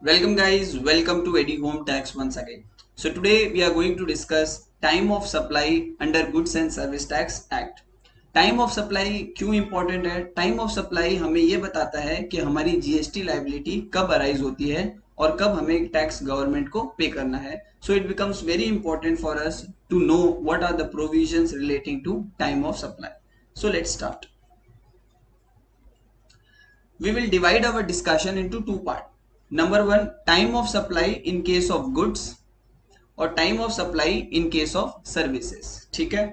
Welcome guys, welcome to Eddie Home Tax once again. So today we are going to discuss time of supply under Goods and Service Tax Act. Time of supply क्यों important है? Time of supply हमें ये बताता है कि हमारी GST liability कब arise होती है और कब हमें टैक्स गवर्नमेंट को पे करना है. So it becomes very important for us to know what are the provisions relating to time of supply. So let's start. We will divide our discussion into two parts. Number one, time of supply in case of goods और time of supply in case of services. ठीक है,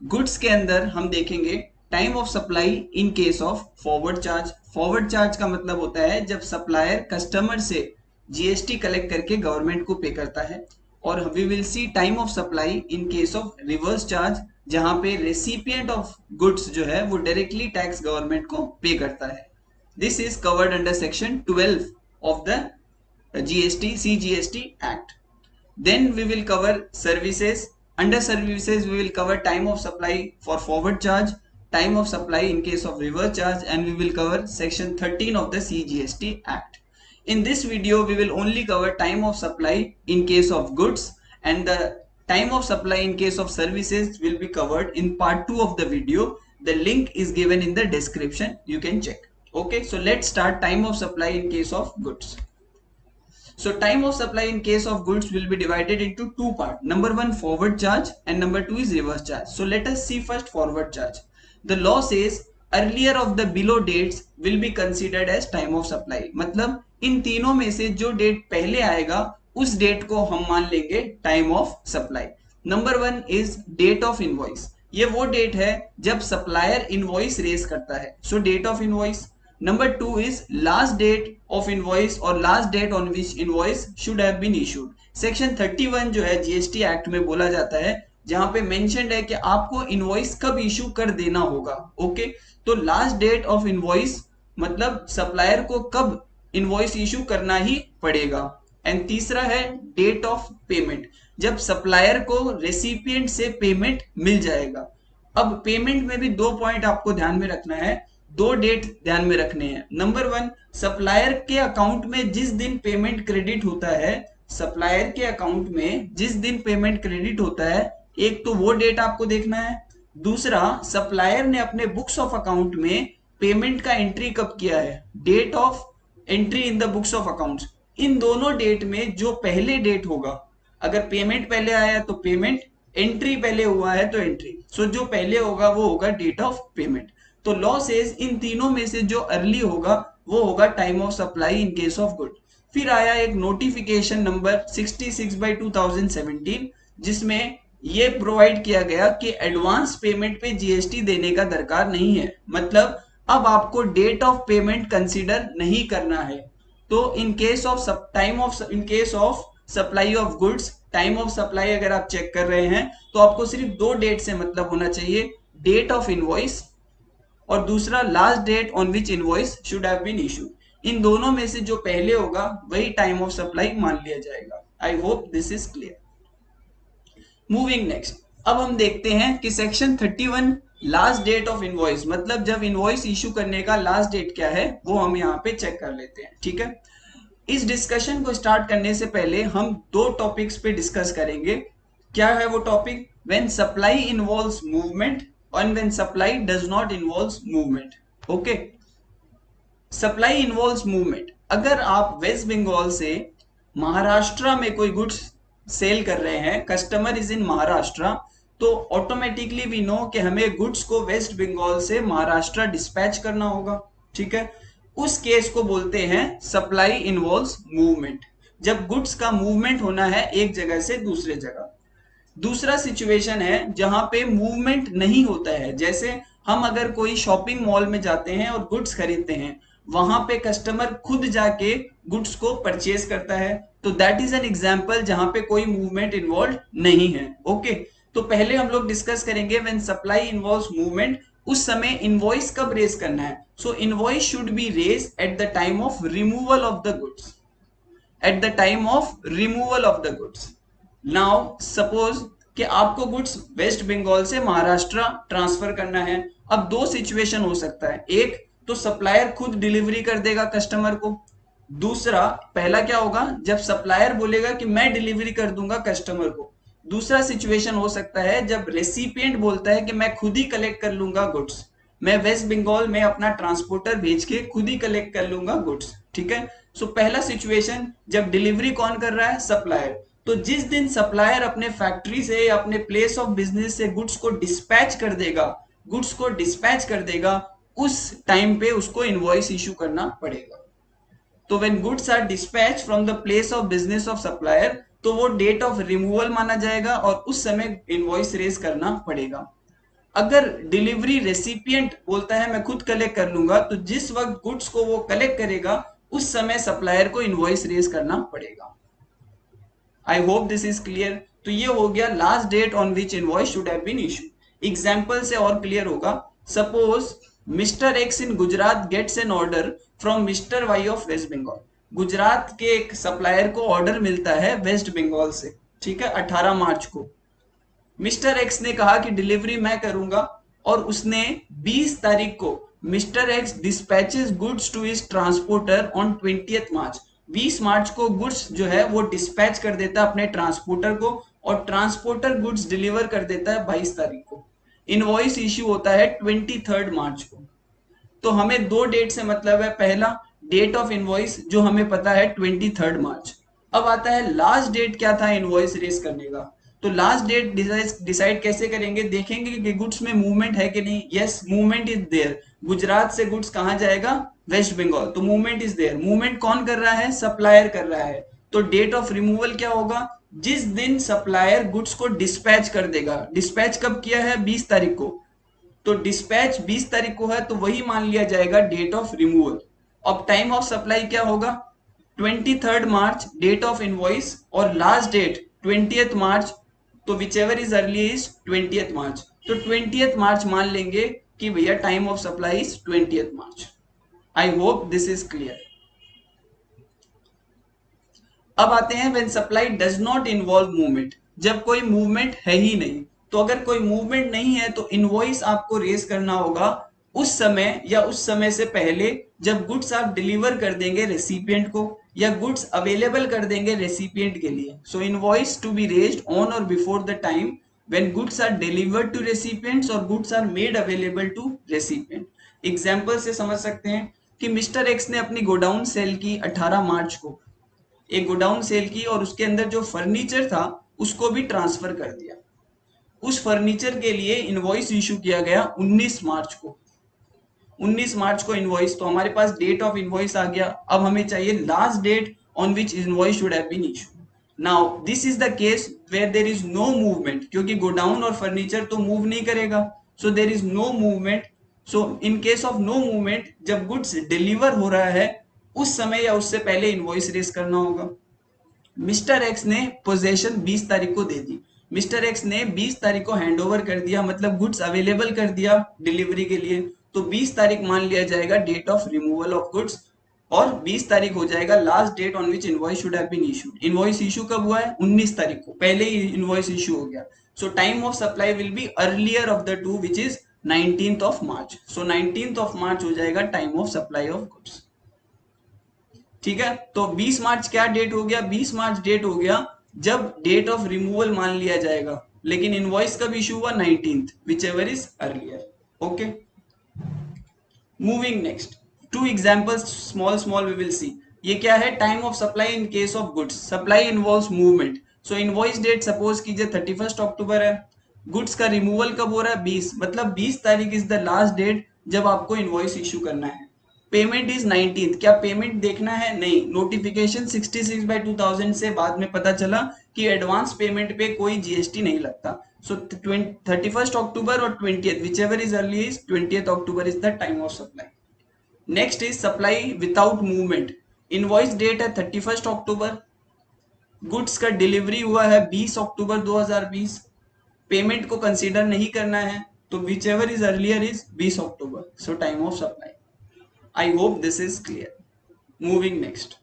goods के अंदर हम देखेंगे time of supply in case of forward charge. Forward charge का मतलब होता है जब सप्लायर कस्टमर से जीएसटी कलेक्ट करके गवर्नमेंट को पे करता है. और we will see time of supply in case of reverse charge, जहां पे रेसिपिएंट ऑफ गुड्स जो है वो डायरेक्टली टैक्स गवर्नमेंट को पे करता है. This is covered under section 12 of the GST CGST Act. Then we will cover services. Under services we will cover time of supply for forward charge, time of supply in case of reverse charge, and we will cover section 13 of the CGST Act. In this video we will only cover time of supply in case of goods, and the time of supply in case of services will be covered in part 2 of the video. The link is given in the description, you can check. Okay, so let's start time of supply in case of goods. So time of supply in case of goods will be divided into two parts. Number one, forward charge, and number two is reverse charge. So let us see first forward charge. The law says earlier of the below dates will be considered as time of supply. मतलब इन तीनों में से जो date पहले आएगा उस date को हम मान लेंगे time of supply. Number one is date of invoice. ये वो डेट है जब सप्लायर इनवॉइस रेज करता है. So date of invoice. Number two is last date of invoice or last date on which invoice should have been issued. Section 31 जो है GST act में बोला जाता है, जहां पे मेंशन्ड है कि आपको इनवॉइस कब इशू कर देना होगा. ओके, तो लास्ट डेट ऑफ इनवॉइस मतलब सप्लायर को कब इनवॉइस इशू करना ही पड़ेगा. एंड तीसरा है डेट ऑफ पेमेंट, जब सप्लायर को रेसिपिएंट से पेमेंट मिल जाएगा. अब पेमेंट में भी दो पॉइंट आपको ध्यान में रखना है, दो डेट ध्यान में रखने हैं. नंबर वन, सप्लायर के अकाउंट में जिस दिन पेमेंट क्रेडिट होता है, सप्लायर के अकाउंट में जिस दिन पेमेंट क्रेडिट होता है, एक तो वो डेट आपको देखना है. दूसरा, सप्लायर ने अपने बुक्स ऑफ अकाउंट में पेमेंट का एंट्री कब किया है, date of entry in the books of accounts. इन दोनों डेट में जो पहले डेट होगा, अगर पेमेंट पहले आया तो पेमेंट, एंट्री पहले हुआ है तो एंट्री. सो जो पहले होगा वो होगा डेट ऑफ पेमेंट. तो लॉ सेज इन तीनों में से जो अर्ली होगा वो होगा time of supply in case of good. फिर आया एक नोटिफिकेशन नंबर 66/2017, जिसमें ये प्रोवाइड किया गया कि एडवांस पेमेंट पे जीएसटी देने का दरकार नहीं है. मतलब अब आपको डेट ऑफ पेमेंट कंसीडर नहीं करना है. तो इन case of time of in case of supply of goods, time of supply अगर आप चेक कर रहे हैं तो आपको सिर्फ दो डेट से मतलब होना चाहिए, डेट ऑफ इनवॉइस और दूसरा last date on which invoice should have been issued. इन दोनों में से जो पहले होगा वही टाइम ऑफ सप्लाई मान लिया जाएगा. I hope this is clear. Moving next, अब हम देखते हैं कि section 31 last date of invoice, मतलब जब इनवॉइस इशू करने का लास्ट डेट क्या है वो हम यहाँ पे चेक कर लेते हैं. ठीक है, इस डिस्कशन को स्टार्ट करने से पहले हम दो टॉपिक्स पे डिस्कस करेंगे. क्या है वो topic? When supply involves movement and when supply does not involves movement. Okay, supply involves movement. अगर आप वेस्ट बंगाल से महाराष्ट्र में कोई गुड्स सेल कर रहे हैं, कस्टमर इज इन महाराष्ट्र, तो ऑटोमेटिकली वी नो कि हमें गुड्स को वेस्ट बंगाल से महाराष्ट्र डिस्पैच करना होगा. ठीक है, उस केस को बोलते हैं सप्लाई इन्वॉल्व्स मूवमेंट, जब गुड्स का मूवमेंट होना है एक जगह से दूसरे जगह. दूसरा सिचुएशन है जहां पे मूवमेंट नहीं होता है, जैसे हम अगर कोई शॉपिंग मॉल में जाते हैं और गुड्स खरीदते हैं, वहां पे कस्टमर खुद जाके गुड्स को परचेज करता है, तो दैट इज एन एग्जांपल जहां पे कोई मूवमेंट इन्वॉल्व नहीं है. ओके, तो पहले हम लोग डिस्कस करेंगे व्हेन सप्लाई इन्वॉल्व्स मूवमेंट, उस समय इनवॉइस कब रेज करना है. So invoice should be raise at the time of removal of the goods, at the time of removal of the goods. Now suppose कि आपको गुड्स वेस्ट बंगाल से Maharashtra transfer करना है. अब दो सिचुएशन हो सकता है, एक तो सप्लायर खुद डिलीवरी कर देगा कस्टमर को, दूसरा, पहला क्या होगा, जब सप्लायर बोलेगा कि मैं डिलीवरी कर दूंगा कस्टमर को। दूसरा सिचुएशन हो सकता है जब रेसिपिएंट बोलता है कि मैं खुद ही कलेक्ट कर लूंगा गुड्स, मैं वेस्ट बंगाल में अपना ट्रांसपोर्टर भेज के खुद ही कलेक्ट कर लूंगा गुड्स। ठीक है। सो पहला सिचुएशन, जब डिलीवरी कौन कर रहा है, सप्लायर। तो जिस दिन सप्लायर अपने फैक्ट्री से या अपने प्लेस ऑफ बिजनेस से गुड्स को डिस्पैच कर देगा, गुड्स को डिस्पैच कर देगा, उस टाइम पे उसको इनवॉइस इशू करना पड़ेगा। तो when goods are dispatch from the place of business of supplier, तो वो डेट ऑफ रिमूवल माना जाएगा और उस समय इनवॉइस रेज करना पड़ेगा। अगर डिलीवरी रेसिपिएंट बोलता है मैं खुद कलेक्ट कर लूंगा, तो जिस वक्त गुड्स को वो कलेक्ट करेगा उस समय सप्लायर को इनवॉइस रेज करना पड़ेगा। I hope this is clear. तो ये हो गया last date on which invoice should have been issue. Example से और क्लियर होगा। Suppose mister X in Gujarat gets an order from mister Y of West Bengal. Gujarat के एक सप्लायर को ऑर्डर मिलता है वेस्ट बंगाल से, ठीक है, 18 मार्च को। मिस्टर एक्स ने कहा कि डिलीवरी मैं करूंगा, और उसने 20 तारीख को mister X dispatches goods to his transporter on 20th March. 20 मार्च को गुड्स जो है वो डिस्पैच कर देता है अपने ट्रांसपोर्टर को, और ट्रांसपोर्टर गुड्स डिलीवर कर देता है 22 तारीख को। इनवॉइस इश्यू होता है 23 मार्च को। तो हमें दो डेट से मतलब है। पहला, डेट ऑफ इनवॉइस जो हमें पता है 23 मार्च। अब आता है लास्ट डेट क्या था इनवॉइस रेस करने का। तो लास्ट डेट डिसाइड कैसे करेंगे, देखेंगे कि गुड्स में मूवमेंट है कि नहीं। Yes, movement is there. Gujarat से गुड्स कहां जाएगा, वेस्ट बंगाल। तो मूवमेंट इज देयर। मूवमेंट कौन कर रहा है, सप्लायर कर रहा है। तो डेट ऑफ रिमूवल क्या होगा, जिस दिन सप्लायर गुड्स को डिस्पैच कर देगा। डिस्पैच कब किया है, 20 तारीख को। तो डिस्पैच 20 तारीख को है, तो वही मान लिया जाएगा डेट ऑफ रिमूवल। अब टाइम ऑफ सप्लाई क्या होगा, 23 मार्च डेट ऑफ इनवॉइस, और लास्ट डेट 20th मार्च। तो whichever is early is 20th मार्च। तो 20th मार्च मान लेंगे कि भैया time of supply is 20th March. I hope this is clear. अब आते हैं when supply does not involve movement. जब कोई मूवमेंट है ही नहीं। तो अगर कोई मूवमेंट नहीं है तो इनवॉइस आपको रेज करना होगा उस समय या उस समय से पहले जब गुड्स आप डिलीवर कर देंगे रेसिपिएंट को, या गुड्स अवेलेबल कर देंगे रेसिपिएंट के लिए। So invoice to be raised on और before the time when goods are delivered to recipients और goods are made available to recipient. Example से समझ सकते हैं कि मिस्टर एक्स ने अपनी गोडाउन सेल की 18 मार्च को, एक गोडाउन सेल की, और उसके अंदर जो फर्नीचर था उसको भी ट्रांसफर कर दिया। उस फर्नीचर के लिए इनवॉइस इशू किया गया 19 मार्च को। 19 मार्च को इनवॉइस, तो हमारे पास डेट ऑफ इनवॉइस आ गया। अब हमें चाहिए last date on which invoice should have been issue. Now this is the case where there is no movement, क्योंकि गोडाउन और फर्नीचर तो मूव नहीं करेगा। So there is no movement. So in case of no movement, जब goods deliver हो रहा है उस समय या उससे पहले इनवॉइस रेज करना होगा। मिस्टर एक्स ने पोजेशन 20 तारीख को दे दी। मिस्टर एक्स ने 20 तारीख को हैंडओवर कर दिया, मतलब गुड्स अवेलेबल कर दिया डिलीवरी के लिए। तो 20 तारीख मान लिया जाएगा date of removal of goods, और 20 तारीख हो जाएगा last date on which invoice should have been issued. Invoice issue कब हुआ है, 19 तारीख को, पहले ही इनवॉइस इशू हो गया। सो time of supply will be earlier of the to which is 19th March. So 19th मार्च हो जाएगा time of supply of goods. ठीक है। तो 20 मार्च क्या डेट हो गया, 20 मार्च डेट हो गया जब डेट ऑफ रिमूवल मान लिया जाएगा, लेकिन इनवॉइस कब इशू हुआ, 19th, whichever is earlier. Okay, moving next, two examples, small small we will see. ये क्या है, time of supply in case of goods. Supply involves movement. So invoice date suppose कीजिए 31 अक्टूबर है। Goods का removal कब हो रहा है, 20, मतलब 20 तारीख इज द लास्ट डेट जब आपको इनवॉइस इशू करना है। Payment is 19th। क्या पेमेंट देखना है, नहीं। नोटिफिकेशन 66/2000 से बाद में पता चला कि एडवांस पेमेंट पे कोई जीएसटी नहीं लगता। सो 31 अक्टूबर और 20th, whichever is early is 20th October is the time of supply. Next is supply without movement. Invoice date है 31 अक्टूबर, गुड्स का डिलीवरी हुआ है 20 अक्टूबर 2020। पेमेंट को कंसीडर नहीं करना है, तो whichever is earlier is 20 October. So time of supply. I hope this is clear. Moving next,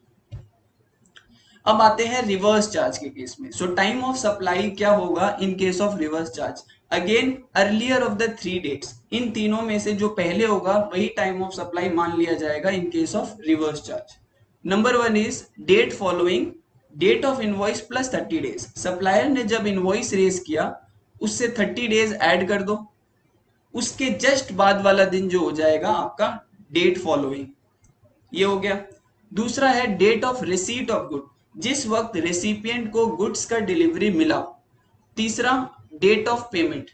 अब आते हैं रिवर्स चार्ज के केस में। सो टाइम ऑफ सप्लाई क्या होगा in case of reverse charge, again earlier of the 3 dates. इन तीनों में से जो पहले होगा वही टाइम ऑफ सप्लाई मान लिया जाएगा in case of reverse charge. Number one is date following date of invoice plus 30 days. Supplier ने जब इनवॉइस रेज किया उससे 30 डेज ऐड कर दो, उसके जस्ट बाद वाला दिन जो हो जाएगा आपका डेट फॉलोइंग, ये हो गया। दूसरा है date of receipt of good, जिस वक्त रेसिपिएंट को गुड्स का डिलीवरी मिला। तीसरा डेट ऑफ पेमेंट।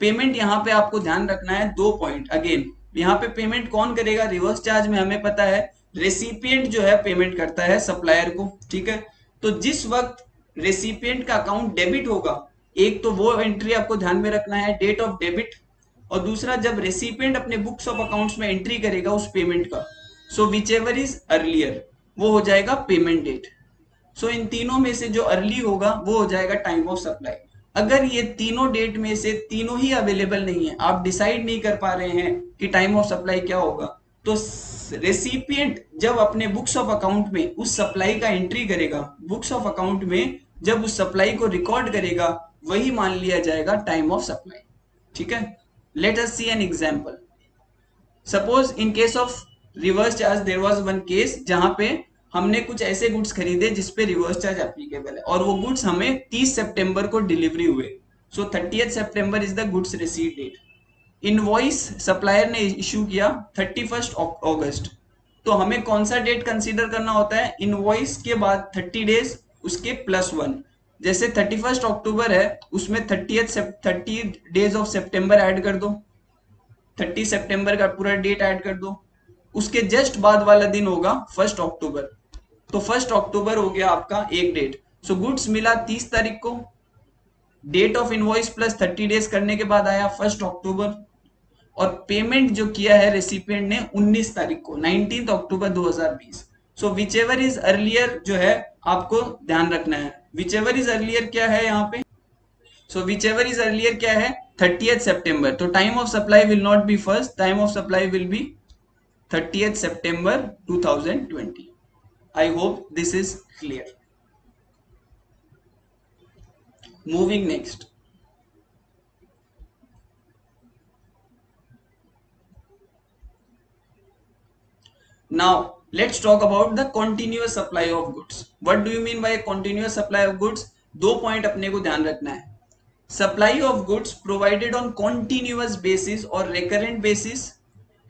पेमेंट यहाँ पे आपको ध्यान रखना है, 2 पॉइंट अगेन। यहाँ पे पेमेंट कौन करेगा? रिवर्स चार्ज में हमें पता है रेसिपिएंट जो है पेमेंट करता है सप्लायर को, ठीक है। तो जिस वक्त रेसिपिएंट का अकाउंट डेबिट होगा, एक तो वो एंट्री आपको ध्यान में रखना है, डेट ऑफ डेबिट, और दूसरा जब रेसिपिएंट अपने बुक्स ऑफ अकाउंट्स में एंट्री करेगा उस पेमेंट का, सो विच एवर इज अर्लियर वो हो जाएगा पेमेंट डेट। सो इन तीनों में से जो अर्ली होगा वो हो जाएगा टाइम ऑफ सप्लाई। अगर ये तीनों डेट में से तीनों ही अवेलेबल नहीं है, आप डिसाइड नहीं कर पा रहे हैं कि टाइम ऑफ सप्लाई क्या होगा, तो रेसिपिएंट जब अपने बुक्स ऑफ अकाउंट में उस सप्लाई का एंट्री करेगा, बुक्स ऑफ अकाउंट में जब उस सप्लाई को रिकॉर्ड करेगा, वही मान लिया जाएगा टाइम ऑफ सप्लाई, ठीक है। Let us see an example. Suppose in case of reverse charge there was one case जहां पे हमने कुछ ऐसे गुड्स खरीदे जिसपे रिवर्स चार्ज एप्लीकेबल है, और वो गुड्स हमें 30 सितंबर को डिलीवरी हुए। So 30 September is the goods receipt date. Invoice supplier ने इशू किया 31 अगस्त। तो हमें कौन सा डेट कंसीडर करना होता है? इनवॉइस के बाद 30 डेज उसके +1। जैसे 31 अक्टूबर है, उसमें 30 डेज ऑफ सितंबर ऐड कर दो, 30 सितंबर का पूरा डेट ऐड कर दो। उसके जस्ट बाद वाला दिन होगा 1 अक्टूबर, तो 1 अक्टूबर हो गया आपका एक डेट। सो गुड्स मिला 30 तारीख को, date of invoice plus 30 days करने के बाद आया 1 अक्टूबर, और पेमेंट जो किया है रेसिपिएंट ने 19 तारीख को, 19 अक्टूबर 2020। सो विच एवर इज अर्लियर जो है आपको ध्यान रखना है। विच एवर इज अर्लियर क्या है यहाँ पे? सो विच एवर इज अर्लियर क्या है? 30 सितंबर। तो time of supply will not be first, time of supply will be 30 September 2020. I hope this is clear. Moving next. Now let's talk about the continuous supply of goods. What do you mean by a continuous supply of goods? 2 point अपने को ध्यान रखना है। Supply of goods provided on continuous basis or recurrent basis,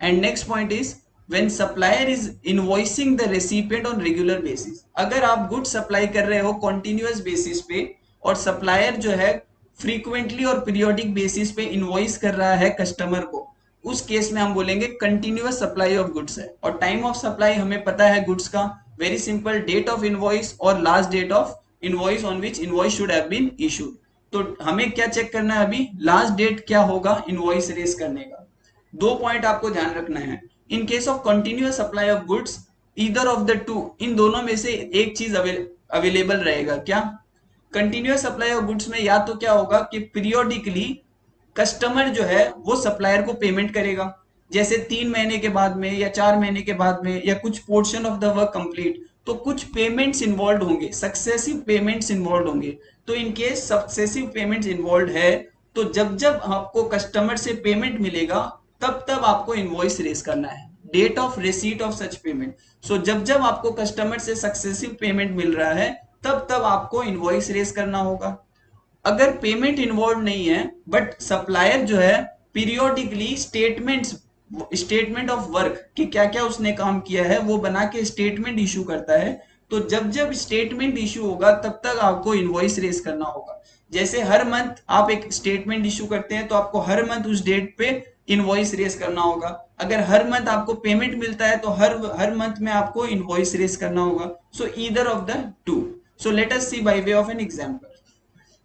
and next point is when supplier is invoicing the recipient on regular basis. अगर आप good supply कर रहे हो कॉन्टिन्यूअस बेसिस पे और सप्लायर जो है फ्रीक्वेंटली और पीरियोडिक बेसिस पे इनवॉइस कर रहा है कस्टमर को, उस केस में हम बोलेंगे कंटिन्यूअस सप्लाई ऑफ गुड्स है। और टाइम ऑफ सप्लाई हमें पता है गुड्स का, very simple, date of invoice और last date of invoice on which invoice should have been issued. तो हमें क्या चेक करना है अभी? लास्ट डेट क्या होगा इनवॉइस रेज करने का। 2 पॉइंट आपको ध्यान रखना है। In case of continuous supply of goods, either of the two, इन दोनों में से एक चीज अवेलेबल रहेगा। क्या? कंटिन्यूअस सप्लाई ऑफ गुड्स में या तो क्या होगा कि पीरियोडिकली कस्टमर जो है वो सप्लायर को पेमेंट करेगा, जैसे 3 महीने के बाद में या 4 महीने के बाद में, या कुछ portion of the work complete, तो कुछ पेमेंट्स इन्वॉल्व होंगे, सक्सेसिव पेमेंट्स इन्वॉल्व होंगे। तो in case successive payments involve है, तो जब जब आपको कस्टमर से पेमेंट मिलेगा तब तब आपको इनवॉइस रेज करना है, date of receipt of such payment. So जब जब आपको कस्टमर से सक्सेसिव पेमेंट मिल रहा है तब तब आपको इनवॉइस रेज करना होगा। अगर पेमेंट इन्वॉल्व नहीं है बट सप्लायर जो है पीरियोडिकली स्टेटमेंट ऑफ वर्क कि क्या क्या उसने काम किया है वो बना के स्टेटमेंट इशू करता है, तो जब जब स्टेटमेंट इशू होगा तब तक आपको इनवॉइस रेज करना होगा। जैसे हर मंथ आप एक स्टेटमेंट इशू करते हैं तो आपको हर मंथ उस डेट पे इनवॉइस रेज करना होगा। अगर हर मंथ आपको पेमेंट मिलता है तो हर मंथ में आपको इनवॉइस रेज करना होगा। So either of the two. So let us see by way of an example.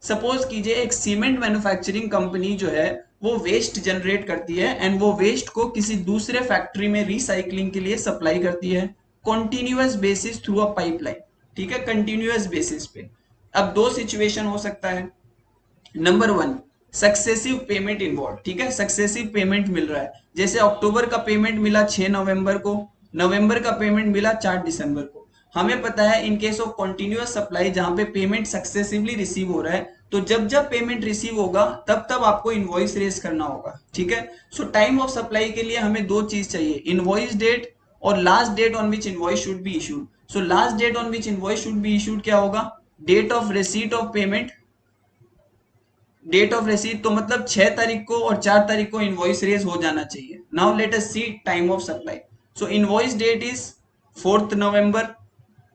Suppose कीजिए एक सीमेंट मैन्युफैक्चरिंग कंपनी जो है वो वेस्ट जनरेट करती है एंड वो वेस्ट को किसी दूसरे फैक्ट्री में रिसाइकलिंग के लिए सप्लाई करती है continuous basis through a pipeline, ठीक है, कंटिन्यूअस बेसिस पे। अब दो सिचुएशन हो सकता है। नंबर 1, सक्सेसिव पेमेंट इन्वॉल्व, ठीक है, सक्सेसिव पेमेंट मिल रहा है, जैसे अक्टूबर का पेमेंट मिला 6 नवंबर को, नवंबर का पेमेंट मिला 4 दिसंबर को। हमें पता है in case of continuous supply जहां पे पेमेंट सक्सेसिवली रिसीव हो रहा है, तो जब जब पेमेंट रिसीव होगा तब तब आपको इनवॉइस रेज करना होगा, ठीक है। सो टाइम ऑफ सप्लाई के लिए हमें दो चीज चाहिए, इनवॉइस डेट और last date on which invoice should be issued. So last date on which invoice should be issued क्या होगा, date of receipt of payment, date of receipt तो मतलब 6 तारीख को और 4 तारीख को इनवॉइस रेज हो जाना चाहिए. Now let us see time of supply. So invoice date is 4th November.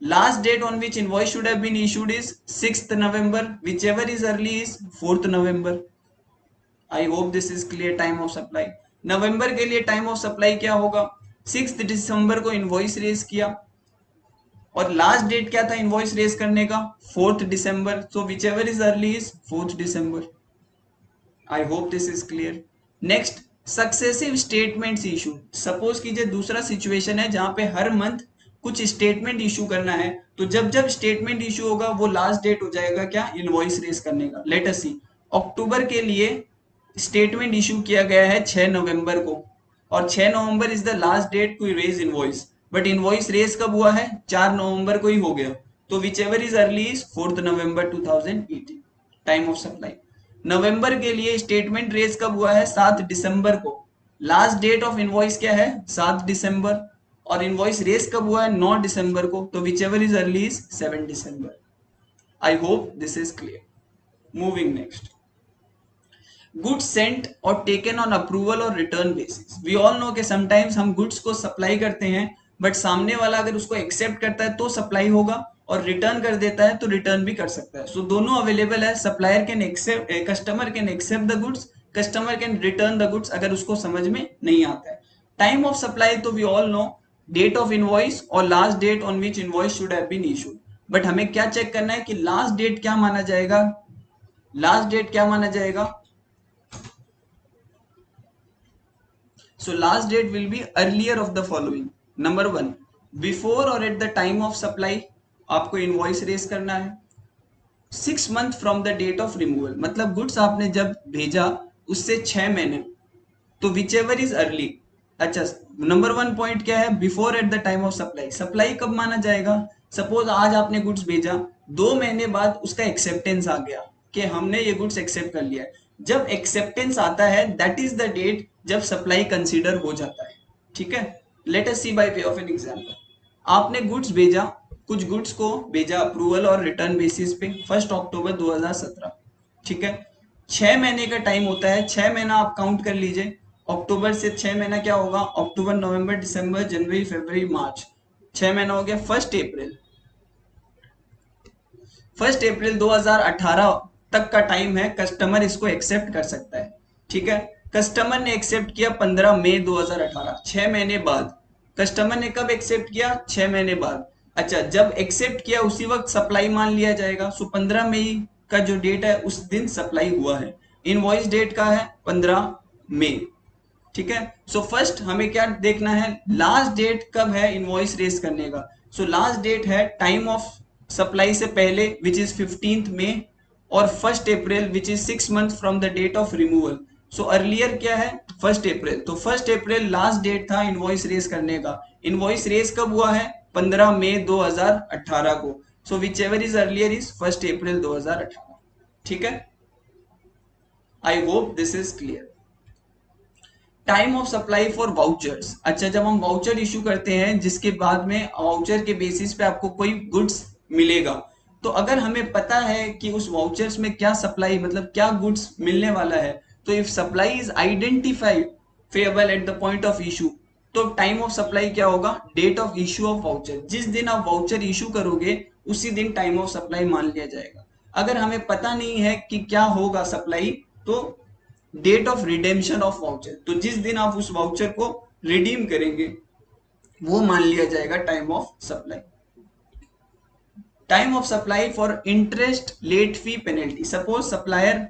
Last date on which invoice should have been issued is 6th November. Whichever is early is 4th November. I hope this is clear. Time of supply. नवंबर के लिए time of supply क्या होगा, 6th December को invoice raise किया और last date क्या था invoice raise करने का, 4th December. So whichever is early is 4th December. I hope this is clear. Next, successive statements issue. Suppose कीजिए दूसरा सिचुएशन है जहां पे हर मंथ कुछ स्टेटमेंट इशू करना है, तो जब जब स्टेटमेंट इशू होगा वो लास्ट डेट हो जाएगा क्या, इनवॉइस रेज करने का. लेट अस सी, अक्टूबर के लिए स्टेटमेंट इशू किया गया है 6 नवंबर को और 6 नवंबर is the last date to raise invoice, but invoice raise कब हुआ है, 4 नवंबर को ही हो गया. तो whichever is early is 4th November 2018. Time of supply. नवंबर के लिए स्टेटमेंट रेज कब हुआ है, 7 दिसंबर को. लास्ट डेट ऑफ इनवॉइस क्या है, 7 दिसंबर. और इनवॉइस रेज कब हुआ है, 9 दिसंबर को. तो whichever is early is 7 December. I hope this is clear. Moving next, goods sent or taken on approval or return basis. We all know कि समटाइम्स हम गुड्स को सप्लाई करते हैं बट सामने वाला अगर उसको एक्सेप्ट करता है तो सप्लाई होगा और रिटर्न कर देता है तो रिटर्न भी कर सकता है. सो दोनों अवेलेबल है. Supplier can accept, customer can accept the goods, customer can return the goods अगर उसको समझ में नहीं आता है. टाइम ऑफ सप्लाई तो we all know, date of invoice और last date on which invoice should have been issued. But हमें क्या चेक करना है कि लास्ट डेट क्या माना जाएगा, लास्ट डेट क्या माना जाएगा. So last date will be earlier of the following. Number 1, before or at the time of supply आपको इनवॉइस रेज करना है. 6 month from the date of removal, मतलब गुड्स आपने जब भेजा उससे 6 महीने, तो विच एवर इज अर्ली. अच्छा, नंबर 1 पॉइंट क्या है, before eight the time of supply. Supply कब माना जाएगा, सपोज आज आपने गुड्स भेजा, 2 महीने बाद उसका एक्सेप्टेंस आ गया कि हमने ये गुड्स एक्सेप्ट कर लिया है. जब एक्सेप्टेंस आता है दैट इज द डेट जब सप्लाई कंसीडर हो जाता है. ठीक है, let us see by way of an example. आपने गुड्स भेजा, कुछ गुड्स को भेजा अप्रूवल और रिटर्न बेसिस पे 1 अक्टूबर 2017. ठीक है, 6 महीने का टाइम होता है. 6 महीना आप काउंट कर लीजिए. अक्टूबर से 6 महीना क्या होगा, अक्टूबर, नवंबर, दिसंबर, जनवरी, फरवरी, मार्च. 6 महीना हो गया. 1 अप्रैल 2018 तक का टाइम है, कस्टमर इसको एक्सेप्ट कर सकता है. ठीक है, कस्टमर ने एक्सेप्ट किया 15 मई 2018, 6 महीने बाद. कस्टमर ने कब एक्सेप्ट किया, 6 महीने बाद. अच्छा, जब एक्सेप्ट किया उसी वक्त सप्लाई मान लिया जाएगा. सो 15 मई का जो डेट है उस दिन सप्लाई हुआ है. इनवॉइस डेट का है 15 मई. ठीक है, सो फर्स्ट हमें क्या देखना है, लास्ट डेट कब है इनवॉइस रेज करने का. सो लास्ट डेट है टाइम ऑफ सप्लाई से पहले विच इज 15th मई और 1 April which is 6 months from the date of removal. So earlier क्या है, 1 अप्रैल. तो 1 अप्रैल लास्ट डेट था इनवॉइस रेज करने का. इनवॉइस रेज कब हुआ है, 15 मई 2018 को. So whichever is earlier is 1 April 2018. ठीक है, I hope this is clear. Time of supply for vouchers. अच्छा, जब हम वाउचर इशू करते हैं जिसके बाद में वाउचर के बेसिस पे आपको कोई गुड्स मिलेगा, तो अगर हमें पता है कि उस वाउचर्स में क्या सप्लाई, मतलब क्या गुड्स मिलने वाला है, तो if supply is identifiable at the point of issue, तो टाइम ऑफ सप्लाई क्या होगा, date of issue of voucher. जिस दिन आप वाउचर इशू करोगे उसी दिन टाइम ऑफ सप्लाई मान लिया जाएगा. अगर हमें पता नहीं है कि क्या होगा सप्लाई, तो date of redemption of voucher, तो जिस दिन आप उस वाउचर को रिडीम करेंगे वो मान लिया जाएगा time of supply. Time of supply for interest, late fee, penalty. Suppose supplier,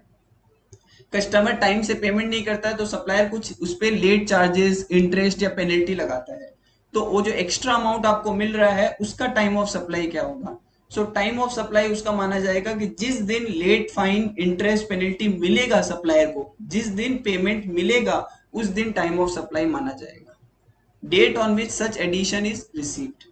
customer time से पेमेंट नहीं करता है तो सप्लायर कुछ उस पर लेट चार्जेस, इंटरेस्ट या पेनल्टी लगाता है, तो वो जो एक्स्ट्रा अमाउंट आपको मिल रहा है उसका टाइम ऑफ सप्लाई क्या होगा. सो टाइम ऑफ सप्लाई उसका माना जाएगा कि जिस दिन लेट, फाइन, इंटरेस्ट, पेनल्टी मिलेगा सप्लायर को, जिस दिन पेमेंट मिलेगा उस दिन टाइम ऑफ सप्लाई माना जाएगा. Date on which such addition is received.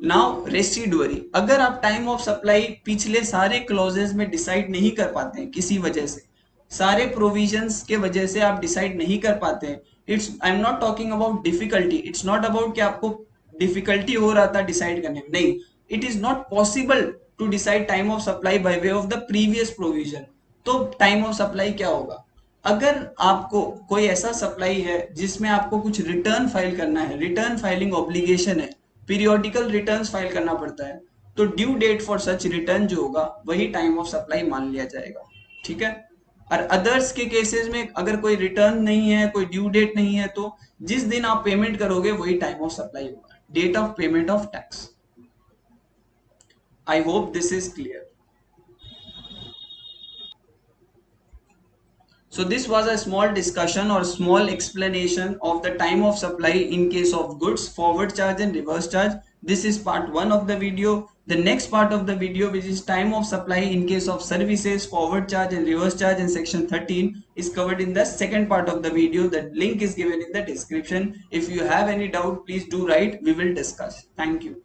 Now residuary. अगर आप टाइम ऑफ सप्लाई पिछले सारे क्लॉजेस में डिसाइड नहीं कर पाते हैं, किसी वजह से, सारे प्रोविजंस के वजह से आप डिसाइड नहीं कर पाते हैं, it's, I am not talking about difficulty, it's not about कि आपको डिफिकल्टी हो रहा था डिसाइड करने में। नहीं, it is not possible to decide time of supply by way of the previous provision. तो टाइम ऑफ सप्लाई क्या होगा? अगर आपको कोई ऐसा सप्लाई है जिसमें आपको कुछ रिटर्न फाइल करना है, रिटर्न फाइलिंग ऑब्लिगेशन है, पीरियोडिकल रिटर्न्स फाइल करना पड़ता है, तो due date for such return जो होगा वही टाइम ऑफ सप्लाई मान लिया जाएगा। ठीक है। और अदर्स के केसेस में अगर कोई रिटर्न नहीं है, कोई ड्यू डेट नहीं है, तो जिस दिन आप पेमेंट करोगे वही टाइम ऑफ सप्लाई होगा, date of payment of tax. I hope this is clear. So this was a small discussion or small explanation of the time of supply in case of goods, forward charge and reverse charge. This is part 1 of the video. The next part of the video, which is time of supply in case of services, forward charge and reverse charge in section 13, is covered in the second part of the video. The link is given in the description. If you have any doubt, please do write. We will discuss. Thank you.